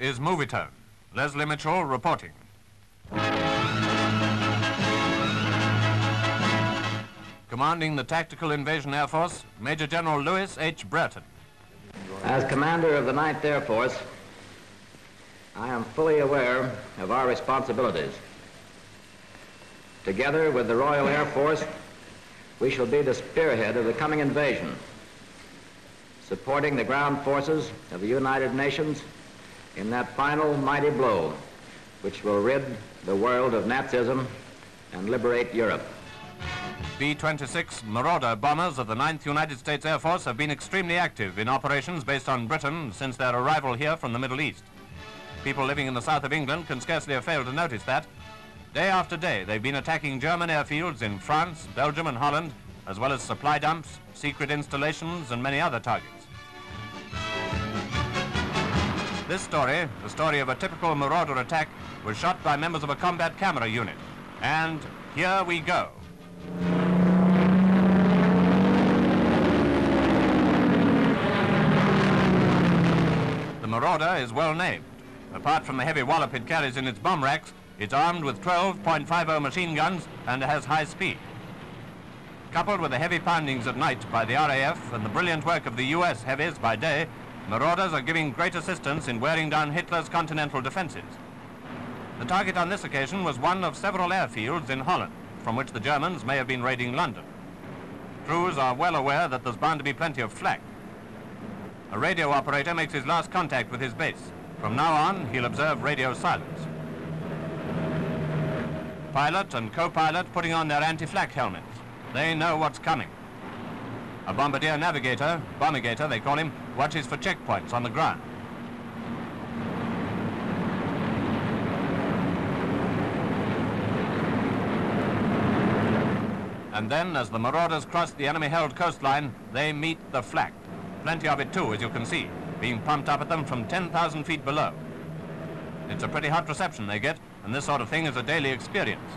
is Movietone. Leslie Mitchell reporting. Commanding the Tactical Invasion Air Force, Major General Lewis H. Brereton. As commander of the 9th Air Force, I am fully aware of our responsibilities. Together with the Royal Air Force, we shall be the spearhead of the coming invasion, supporting the ground forces of the United Nations in that final mighty blow which will rid the world of Nazism and liberate Europe. B-26 Marauder bombers of the 9th United States Air Force have been extremely active in operations based on Britain since their arrival here from the Middle East. People living in the south of England can scarcely have failed to notice that. Day after day, they've been attacking German airfields in France, Belgium and Holland, as well as supply dumps, secret installations and many other targets. This story, the story of a typical Marauder attack, was shot by members of a combat camera unit. And here we go. The Marauder is well named. Apart from the heavy wallop it carries in its bomb racks, it's armed with 12.50 machine guns and has high speed. Coupled with the heavy poundings at night by the RAF and the brilliant work of the US heavies by day, Marauders are giving great assistance in wearing down Hitler's continental defenses. The target on this occasion was one of several airfields in Holland, from which the Germans may have been raiding London. Crews are well aware that there's bound to be plenty of flak. A radio operator makes his last contact with his base. From now on, he'll observe radio silence. Pilot and co-pilot putting on their anti-flak helmets. They know what's coming. A bombardier navigator, Bombigator they call him, watches for checkpoints on the ground. And then, as the Marauders cross the enemy-held coastline, they meet the flak. Plenty of it too, as you can see, being pumped up at them from 10,000 feet below. It's a pretty hot reception they get, and this sort of thing is a daily experience.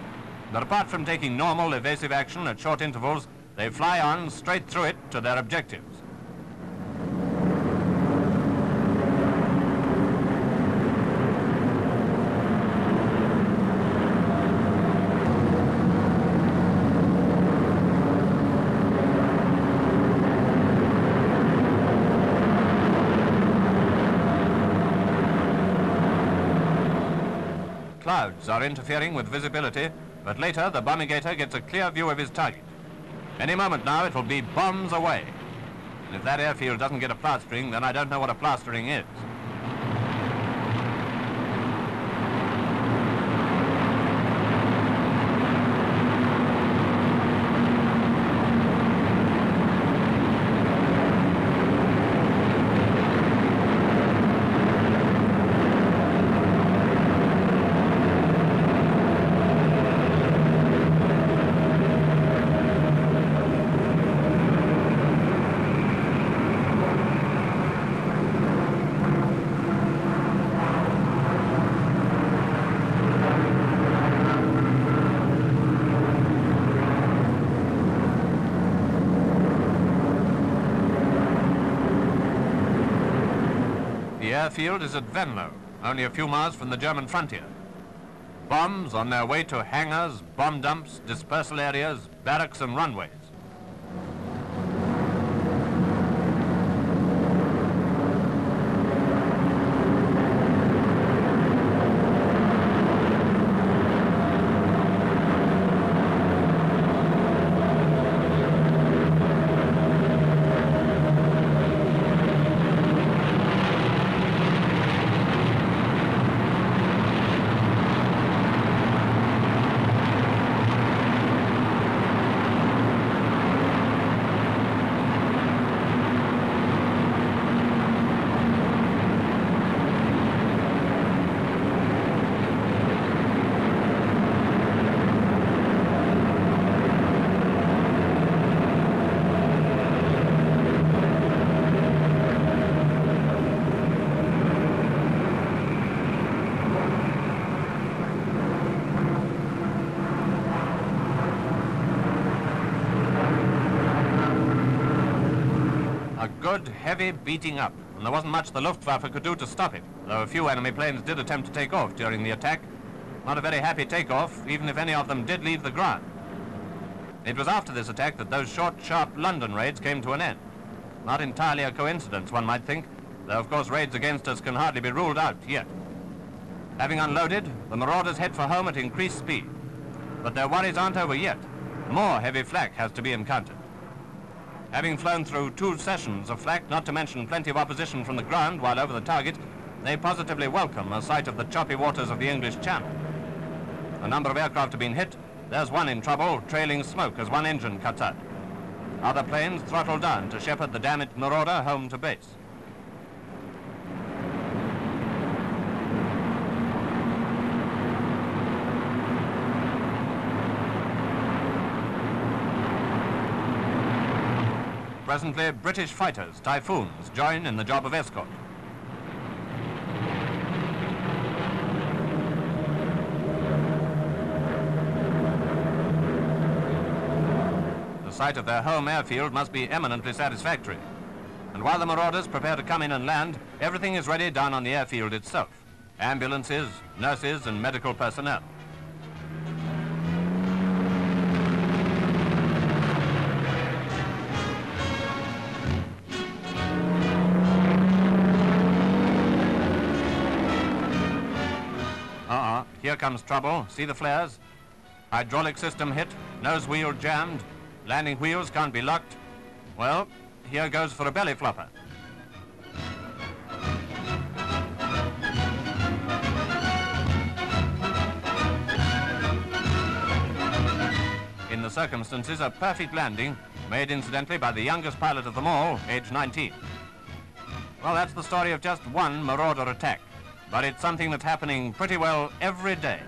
But apart from taking normal evasive action at short intervals, they fly on straight through it to their objectives. Clouds are interfering with visibility, but later the Bombigator gets a clear view of his target. Any moment now it will be bombs away. And if that airfield doesn't get a plastering, then I don't know what a plastering is. The airfield is at Venlo, only a few miles from the German frontier. Bombs on their way to hangars, bomb dumps, dispersal areas, barracks and runways. Good heavy beating up, and there wasn't much the Luftwaffe could do to stop it, though a few enemy planes did attempt to take off during the attack. Not a very happy takeoff, even if any of them did leave the ground. It was after this attack that those short, sharp London raids came to an end. Not entirely a coincidence, one might think, though of course raids against us can hardly be ruled out yet. Having unloaded, the Marauders head for home at increased speed. But their worries aren't over yet. More heavy flak has to be encountered. Having flown through 2 sessions of flak, not to mention plenty of opposition from the ground while over the target, they positively welcome a sight of the choppy waters of the English Channel. A number of aircraft have been hit. There's one in trouble, trailing smoke as one engine cuts out. Other planes throttle down to shepherd the damaged Marauder home to base. Presently, British fighters, Typhoons, join in the job of escort. The sight of their home airfield must be eminently satisfactory. And while the Marauders prepare to come in and land, everything is ready down on the airfield itself. Ambulances, nurses, and medical personnel. Here comes trouble. See the flares? Hydraulic system hit, nose wheel jammed, landing wheels can't be locked. Well, here goes for a belly flopper. In the circumstances, a perfect landing, made incidentally by the youngest pilot of them all, age 19. Well, that's the story of just one Marauder attack. But it's something that's happening pretty well every day.